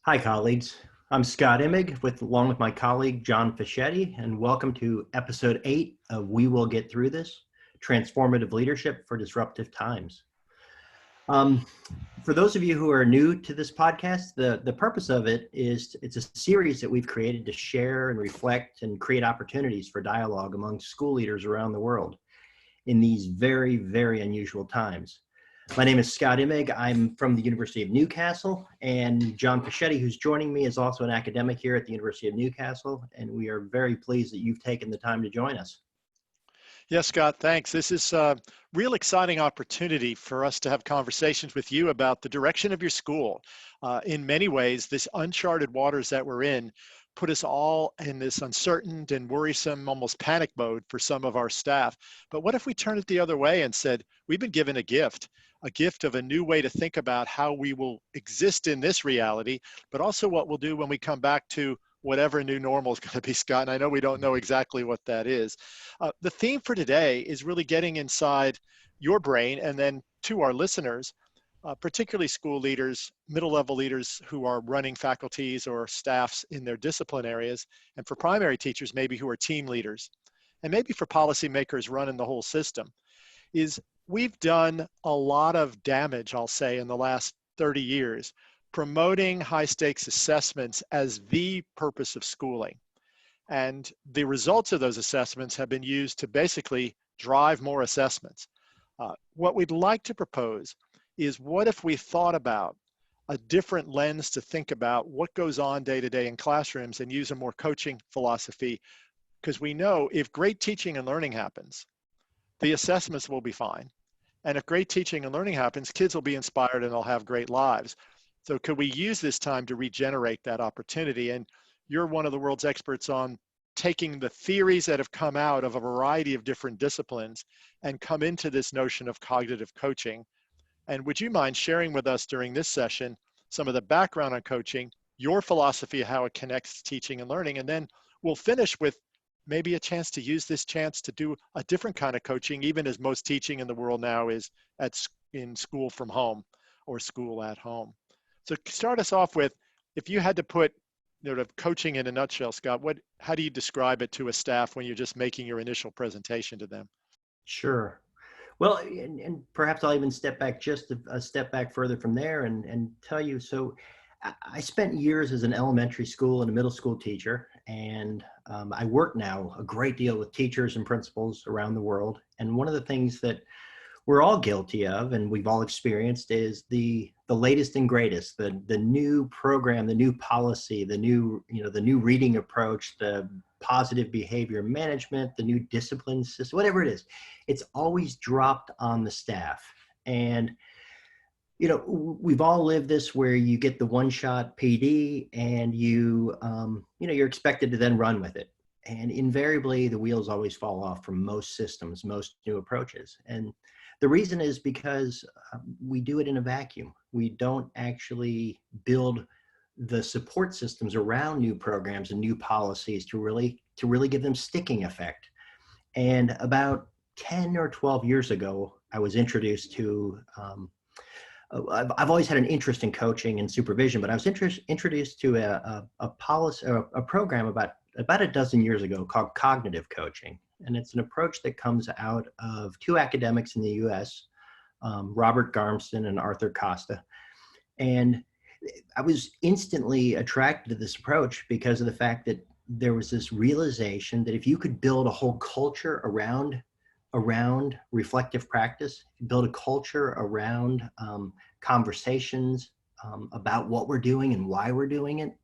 Hi, colleagues. I'm Scott Imig, along with my colleague, John Fischetti, and welcome to episode 8 of We Will Get Through This, Transformative Leadership for Disruptive Times. Um, for those of you who are new to this podcast, the purpose of it is it's a series that we've created to share and reflect and create opportunities for dialogue among school leaders around the world in these very, very unusual times. My name is Scott Imig. I'm from the University of Newcastle, and John Fischetti, who's joining me, is also an academic here at the University of Newcastle, and we are very pleased that you've taken the time to join us. Yes, Scott, thanks. This is a real exciting opportunity for us to have conversations with you about the direction of your school. In many ways, this uncharted waters that we're in put us all in this uncertain and worrisome, almost panic mode for some of our staff. But what if we turn it the other way and said, we've been given a gift of a new way to think about how we will exist in this reality, but also what we'll do when we come back to whatever new normal is going to be, Scott. And I know we don't know exactly what that is. The theme for today is really getting inside your brain and then to our listeners, particularly school leaders, middle-level leaders who are running faculties or staffs in their discipline areas, and for primary teachers maybe who are team leaders, and maybe for policymakers running the whole system, is we've done a lot of damage, I'll say, in the last 30 years, promoting high-stakes assessments as the purpose of schooling. And the results of those assessments have been used to basically drive more assessments. What we'd like to propose is, what if we thought about a different lens to think about what goes on day to day in classrooms and use a more coaching philosophy? Because we know if great teaching and learning happens, the assessments will be fine. And if great teaching and learning happens, kids will be inspired and they'll have great lives. So could we use this time to regenerate that opportunity? And you're one of the world's experts on taking the theories that have come out of a variety of different disciplines and come into this notion of cognitive coaching. And would you mind sharing with us during this session some of the background on coaching, your philosophy of how it connects to teaching and learning, and then we'll finish with maybe a chance to use this chance to do a different kind of coaching, even as most teaching in the world now is in school from home or school at home. So start us off with, if you had to put coaching in a nutshell, Scott, how do you describe it to a staff when you're just making your initial presentation to them? Sure. Well, and perhaps I'll even step back just a step back further from there and tell you. So I spent years as an elementary school and a middle school teacher, and I work now a great deal with teachers and principals around the world. And one of the things that we're all guilty of, and we've all experienced, is the latest and greatest, the new program, the new policy, the new reading approach, the positive behavior management, the new discipline system, whatever it is. It's always dropped on the staff. And we've all lived this, where you get the one-shot PD and you're expected to then run with it. And invariably, the wheels always fall off from most systems, most new approaches. And the reason is because we do it in a vacuum. We don't actually build the support systems around new programs and new policies to really give them sticking effect. And about 10 or 12 years ago, I was introduced to I've always had an interest in coaching and supervision, but I was introduced to a policy, or a program about a dozen years ago called cognitive coaching. And it's an approach that comes out of two academics in the US, Robert Garmston and Arthur Costa. And I was instantly attracted to this approach because of the fact that there was this realization that if you could build a whole culture around reflective practice, build a culture around conversations about what we're doing and why we're doing it,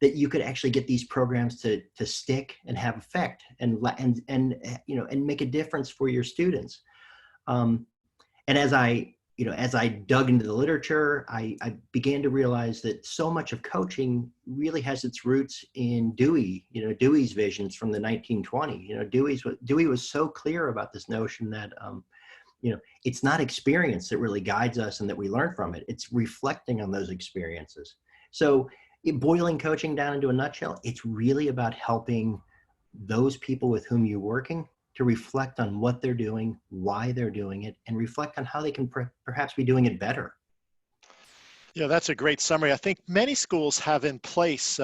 that you could actually get these programs to stick and have effect and make a difference for your students. And as I dug into the literature, I began to realize that so much of coaching really has its roots in Dewey, Dewey's visions from the 1920s. Dewey was so clear about this notion that, it's not experience that really guides us and that we learn from it. It's reflecting on those experiences. So boiling coaching down into a nutshell, it's really about helping those people with whom you're working to reflect on what they're doing, why they're doing it, and reflect on how they can perhaps be doing it better. Yeah, that's a great summary. I think many schools have in place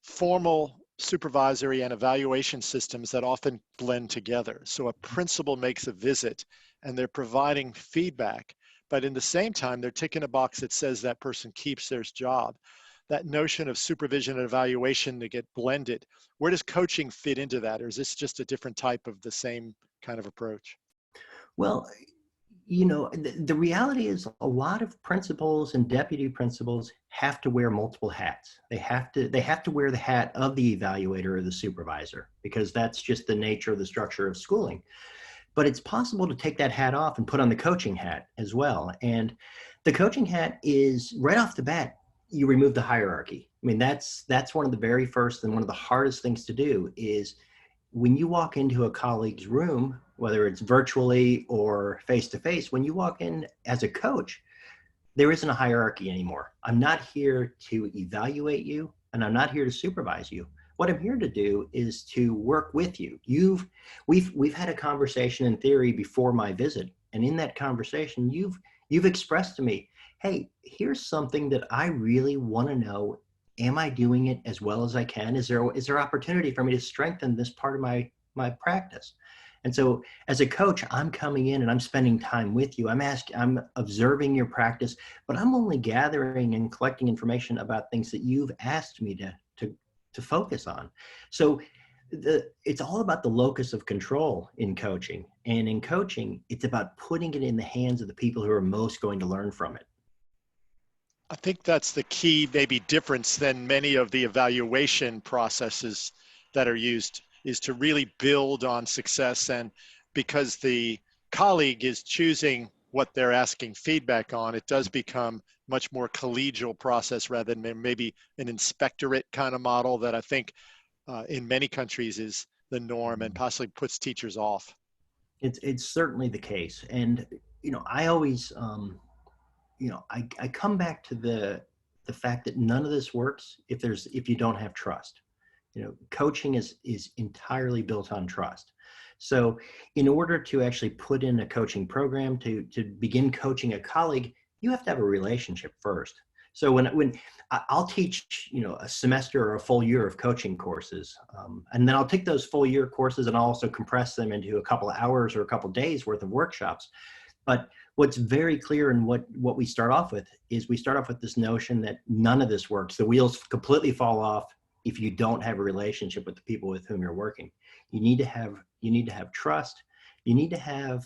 formal supervisory and evaluation systems that often blend together. So a principal makes a visit and they're providing feedback, but in the same time, they're ticking a box that says that person keeps their job. That notion of supervision and evaluation to get blended, where does coaching fit into that? Or is this just a different type of the same kind of approach? Well, the reality is a lot of principals and deputy principals have to wear multiple hats. They have to wear the hat of the evaluator or the supervisor because that's just the nature of the structure of schooling. But it's possible to take that hat off and put on the coaching hat as well. And the coaching hat is right off the bat, you remove the hierarchy. I mean, that's one of the very first and one of the hardest things to do is when you walk into a colleague's room, whether it's virtually or face to face, when you walk in as a coach, there isn't a hierarchy anymore. I'm not here to evaluate you and I'm not here to supervise you. What I'm here to do is to work with you. We've had a conversation in theory before my visit, and in that conversation, you've expressed to me, hey, here's something that I really want to know. Am I doing it as well as I can? Is there opportunity for me to strengthen this part of my practice? And so as a coach, I'm coming in and I'm spending time with you. I'm observing your practice, but I'm only gathering and collecting information about things that you've asked me to focus on. So it's all about the locus of control in coaching. And in coaching, it's about putting it in the hands of the people who are most going to learn from it. I think that's the key, maybe difference than many of the evaluation processes that are used is to really build on success. And because the colleague is choosing what they're asking feedback on, it does become much more collegial process rather than maybe an inspectorate kind of model that I think in many countries is the norm and possibly puts teachers off. It's certainly the case. And, I always, I come back to the fact that none of this works if you don't have trust. Coaching is entirely built on trust. So in order to actually put in a coaching program to begin coaching a colleague, you have to have a relationship first. So when I'll teach, a semester or a full year of coaching courses, and then I'll take those full year courses and I'll also compress them into a couple of hours or a couple of days worth of workshops. But what's very clear and what we start off with is we start off with this notion that none of this works. The wheels completely fall off if you don't have a relationship with the people with whom you're working. You need to have trust. You need to have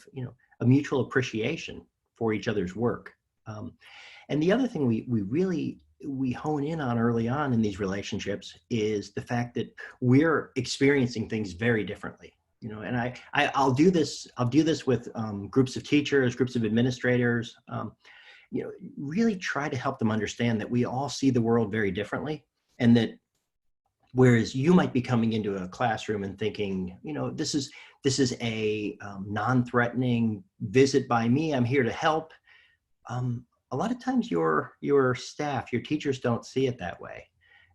a mutual appreciation for each other's work. And the other thing we hone in on early on in these relationships is the fact that we're experiencing things very differently. And I'll do this with groups of teachers, groups of administrators. Really try to help them understand that we all see the world very differently, and that whereas you might be coming into a classroom and thinking, this is a non-threatening visit by me. I'm here to help. A lot of times your staff, your teachers don't see it that way.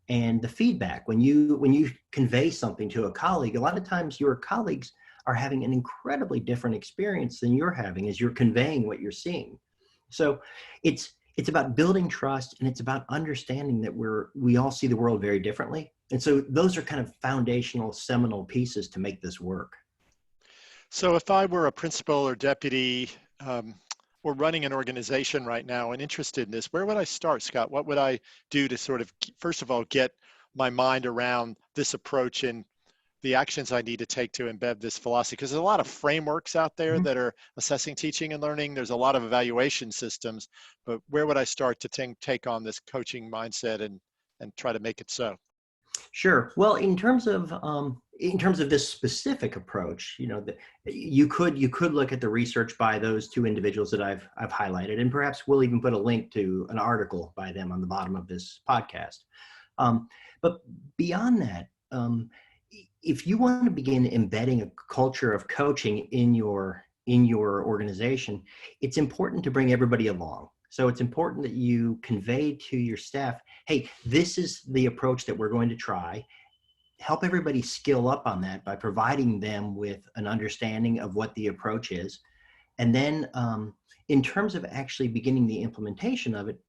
And the feedback, when you convey something to a colleague, a lot of times your colleagues are having an incredibly different experience than you're having as you're conveying what you're seeing. So it's about building trust, and it's about understanding that we all see the world very differently. And so those are kind of foundational, seminal pieces to make this work. So if I were a principal or deputy or running an organization right now and interested in this, where would I start, Scott? What would I do to sort of, first of all, get my mind around this approach and the actions I need to take to embed this philosophy? Because there's a lot of frameworks out there that are assessing teaching and learning. There's a lot of evaluation systems, but where would I start to take on this coaching mindset and try to make it so? Sure. Well, in terms of this specific approach, you could look at the research by those two individuals that I've highlighted, and perhaps we'll even put a link to an article by them on the bottom of this podcast. But beyond that, if you want to begin embedding a culture of coaching in your organization, it's important to bring everybody along. So it's important that you convey to your staff, hey, this is the approach that we're going to try. Help everybody skill up on that by providing them with an understanding of what the approach is. And then in terms of actually beginning the implementation of it,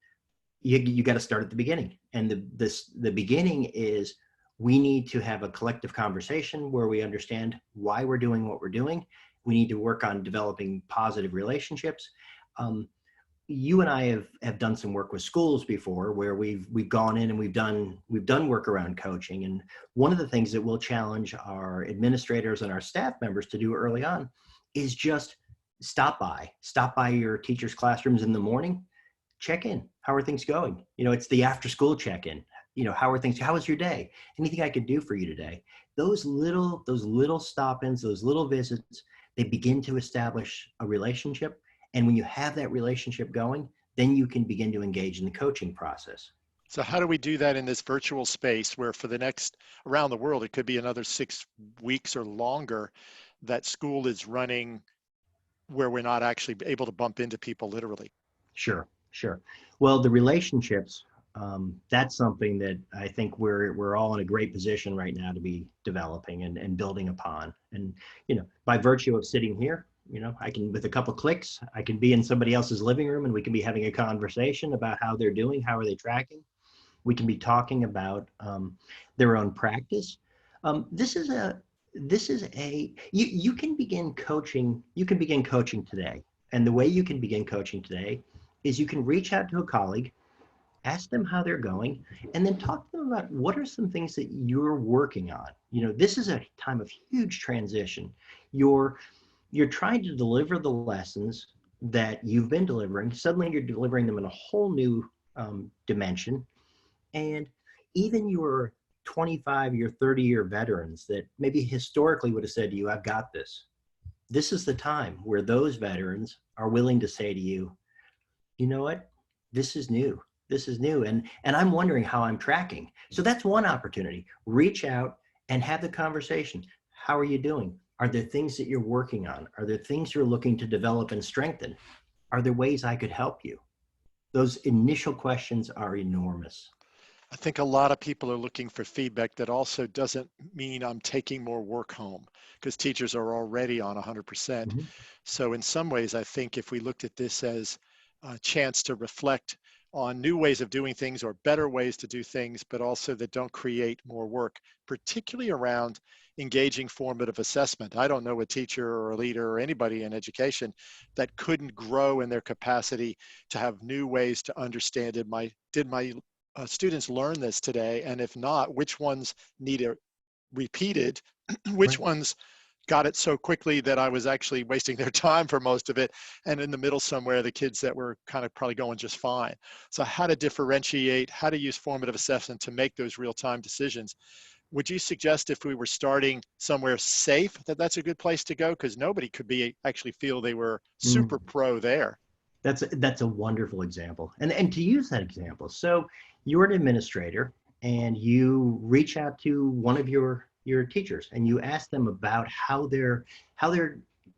you got to start at the beginning. And the beginning is, we need to have a collective conversation where we understand why we're doing what we're doing. We need to work on developing positive relationships. You and I have done some work with schools before, where we've gone in and we've done work around coaching. And one of the things that we'll challenge our administrators and our staff members to do early on is just stop by your teachers' classrooms in the morning, check in. How are things going? It's the after school check-in. How are things? How was your day? Anything I could do for you today? Those little stop-ins, those little visits, they begin to establish a relationship. And when you have that relationship going, then you can begin to engage in the coaching process. So how do we do that in this virtual space where for the next, around the world, it could be another 6 weeks or longer that school is running where we're not actually able to bump into people literally? Sure. Well, the relationships, that's something that I think we're all in a great position right now to be developing and building upon. And, by virtue of sitting here, I can, with a couple clicks, I can be in somebody else's living room and we can be having a conversation about how they're doing, how are they tracking. We can be talking about their own practice. This is a you can begin coaching. You can begin coaching today. And the way you can begin coaching today is you can reach out to a colleague, ask them how they're going, and then talk to them about what are some things that you're working on. This is a time of huge transition. You're trying to deliver the lessons that you've been delivering. Suddenly you're delivering them in a whole new dimension. And even your 25-year, 30-year veterans that maybe historically would have said to you, I've got this. This is the time where those veterans are willing to say to you, you know what, this is new. And I'm wondering how I'm tracking. So that's one opportunity. Reach out and have the conversation. How are you doing? Are there things that you're working on? Are there things you're looking to develop and strengthen? Are there ways I could help you? Those initial questions are enormous. I think a lot of people are looking for feedback that also doesn't mean I'm taking more work home, because teachers are already on 100%. Mhm. So in some ways, I think if we looked at this as a chance to reflect on new ways of doing things or better ways to do things, but also that don't create more work, particularly around engaging formative assessment. I don't know a teacher or a leader or anybody in education that couldn't grow in their capacity to have new ways to understand it. Did my students learn this today? And if not, which ones need it repeated? Which Right. ones got it so quickly that I was actually wasting their time for most of it? And in the middle somewhere, the kids that were kind of probably going just fine. So how to differentiate, how to use formative assessment to make those real-time decisions. Would you suggest if we were starting somewhere safe that that's a good place to go? Because nobody could be actually feel they were Mm. super pro there. That's a wonderful example. And to use that example, so you're an administrator and you reach out to one of your teachers and you ask them about how they're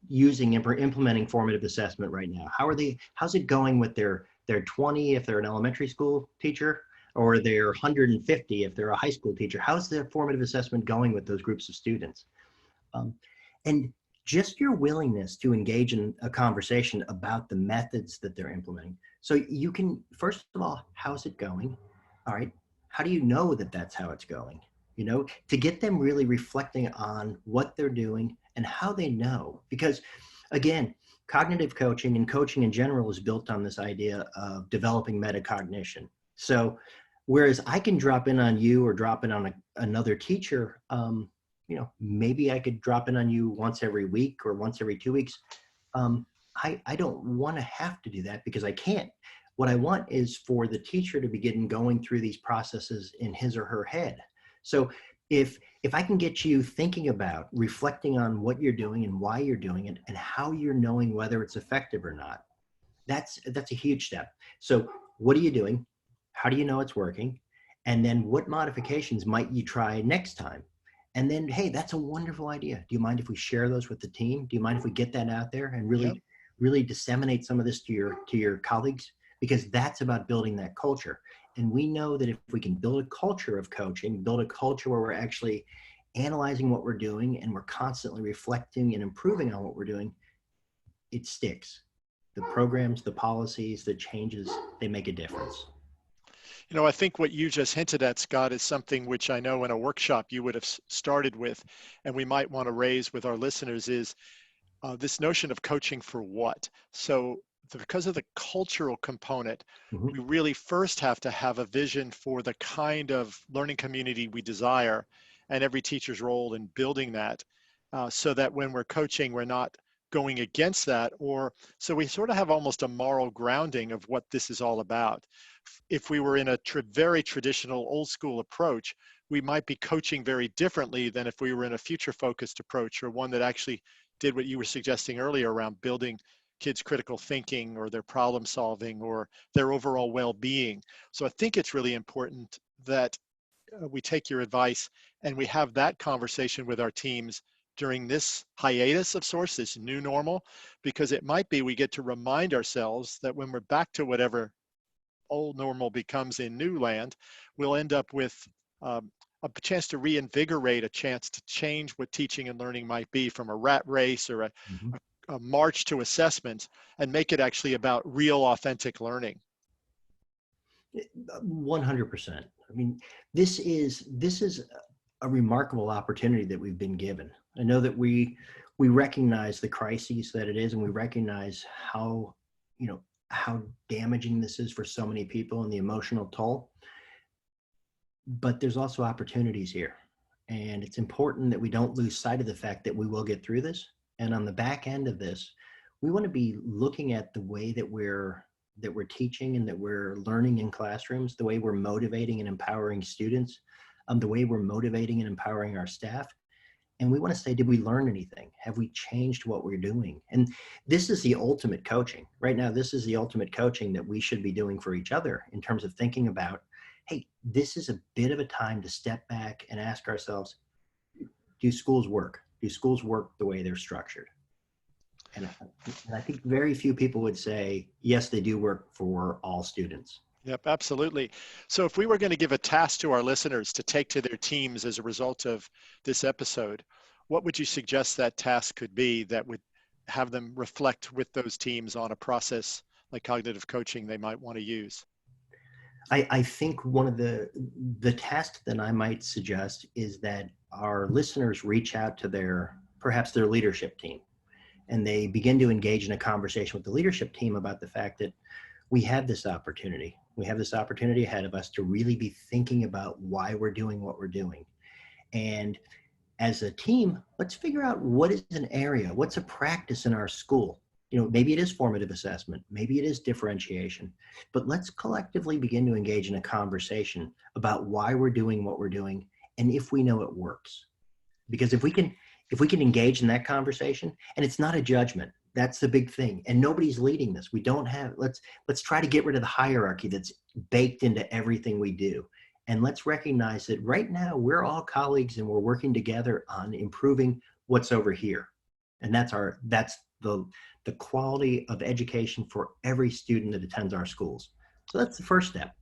using implementing formative assessment right now. How's it going with their 20 if they're an elementary school teacher, or their 150 if they're a high school teacher? How's the formative assessment going with those groups of students? Um, and just your willingness to engage in a conversation about the methods that they're implementing. So you can, first of all, how's it going? All right. How do you know that that's how it's going? To get them really reflecting on what they're doing and how they know. Because again, cognitive coaching and coaching in general is built on this idea of developing metacognition. So whereas I can drop in on you or drop in on another teacher, maybe I could drop in on you once every week or once every 2 weeks. I don't want to have to do that because I can't. What I want is for the teacher to begin going through these processes in his or her head. So if I can get you thinking about reflecting on what you're doing and why you're doing it and how you're knowing whether it's effective or not, that's a huge step. So what are you doing? How do you know it's working? And then what modifications might you try next time? And then, hey, that's a wonderful idea. Do you mind if we share those with the team? Do you mind if we get that out there and Yep. really disseminate some of this to your colleagues? Because that's about building that culture. And we know that if we can build a culture of coaching, build a culture where we're actually analyzing what we're doing and we're constantly reflecting and improving on what we're doing, it sticks. The programs, the policies, the changes, they make a difference. I think what you just hinted at, Scott, is something which I know in a workshop you would have started with, and we might want to raise with our listeners is this notion of coaching for what. So because of the cultural component, Mhm. we really first have to have a vision for the kind of learning community we desire and every teacher's role in building that, so that when we're coaching, we're not going against that, or so we sort of have almost a moral grounding of what this is all about. If we were in a very traditional old school approach, we might be coaching very differently than if we were in a future focused approach, or one that actually did what you were suggesting earlier around building kids' critical thinking or their problem solving or their overall well-being. So I think it's really important that we take your advice and we have that conversation with our teams during this hiatus of sorts, this new normal, because it might be we get to remind ourselves that when we're back to whatever old normal becomes in new land, we'll end up with a chance to reinvigorate, a chance to change what teaching and learning might be from a rat race or Mhm. a march to assessment, and make it actually about real authentic learning. 100%. I mean, this is a remarkable opportunity that we've been given. I know that we recognize the crises that it is, and we recognize how, you know, how damaging this is for so many people and the emotional toll. But there's also opportunities here, and it's important that we don't lose sight of the fact that we will get through this. And on the back end of this, we want to be looking at the way that we're teaching and that we're learning in classrooms, the way we're motivating and empowering students, the way we're motivating and empowering our staff. And we want to say, did we learn anything? Have we changed what we're doing? And this is the ultimate coaching. Right now, this is the ultimate coaching that we should be doing for each other in terms of thinking about, hey, this is a bit of a time to step back and ask ourselves, do schools work? Do schools work the way they're structured? And I think very few people would say, yes, they do work for all students. Yep, absolutely. So if we were going to give a task to our listeners to take to their teams as a result of this episode, what would you suggest that task could be that would have them reflect with those teams on a process like cognitive coaching they might want to use? I think one of the tasks that I might suggest is that our listeners reach out to perhaps their leadership team, and they begin to engage in a conversation with the leadership team about the fact that we have this opportunity. We have this opportunity ahead of us to really be thinking about why we're doing what we're doing. And as a team, let's figure out what is an area, what's a practice in our school. Maybe it is formative assessment, maybe it is differentiation, but let's collectively begin to engage in a conversation about why we're doing what we're doing and if we know it works. Because if we can engage in that conversation, and it's not a judgment, that's the big thing, and nobody's leading this. We don't have let's try to get rid of the hierarchy that's baked into everything we do, and let's recognize that right now we're all colleagues and we're working together on improving what's over here. And that's the quality of education for every student that attends our schools. So that's the first step.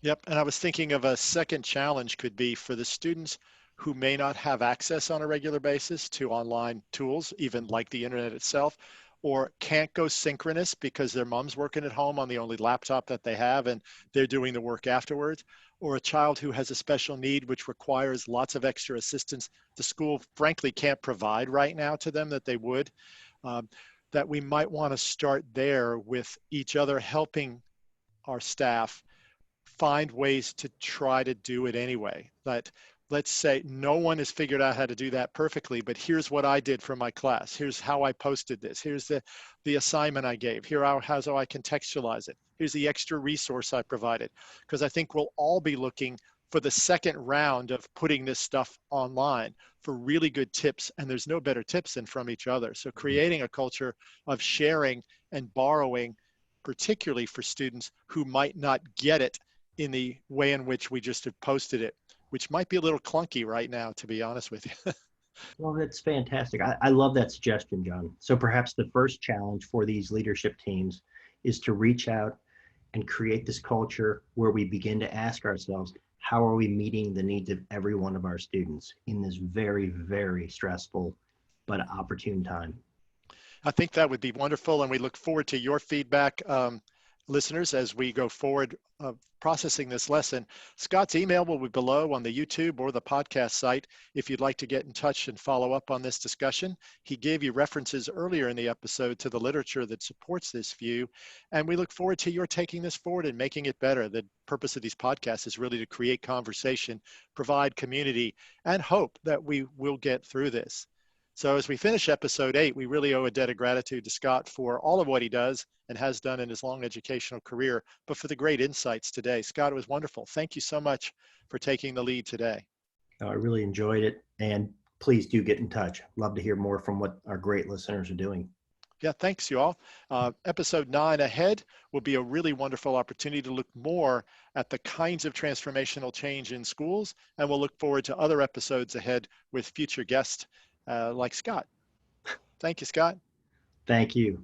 Yep, and I was thinking of a second challenge could be for the students who may not have access on a regular basis to online tools, even like the internet itself, or can't go synchronous because their mom's working at home on the only laptop that they have and they're doing the work afterwards, or a child who has a special need which requires lots of extra assistance the school frankly can't provide right now to them that they would, um, that we might want to start there with each other helping our staff find ways to try to do it anyway. That let's say no one has figured out how to do that perfectly, but here's what I did for my class. Here's how I posted this. Here's the assignment I gave. How I contextualize it. Here's the extra resource I provided. Because I think we'll all be looking for the second round of putting this stuff online for really good tips. And there's no better tips than from each other. So creating a culture of sharing and borrowing, particularly for students who might not get it in the way in which we just have posted it, which might be a little clunky right now, to be honest with you. Well, that's fantastic. I love that suggestion, John. So perhaps the first challenge for these leadership teams is to reach out and create this culture where we begin to ask ourselves, how are we meeting the needs of every one of our students in this very, very stressful but opportune time? I think that would be wonderful, and we look forward to your feedback listeners, as we go forward processing this lesson, Scott's email will be below on the YouTube or the podcast site if you'd like to get in touch and follow up on this discussion. He gave you references earlier in the episode to the literature that supports this view, and we look forward to your taking this forward and making it better. The purpose of these podcasts is really to create conversation, provide community, and hope that we will get through this. So as we finish episode 8, we really owe a debt of gratitude to Scott for all of what he does and has done in his long educational career, but for the great insights today. Scott, it was wonderful. Thank you so much for taking the lead today. I really enjoyed it. And please do get in touch. Love to hear more from what our great listeners are doing. Yeah, thanks you all. Episode 9 ahead will be a really wonderful opportunity to look more at the kinds of transformational change in schools, and we'll look forward to other episodes ahead with future guests like Scott. Thank you, Scott. Thank you.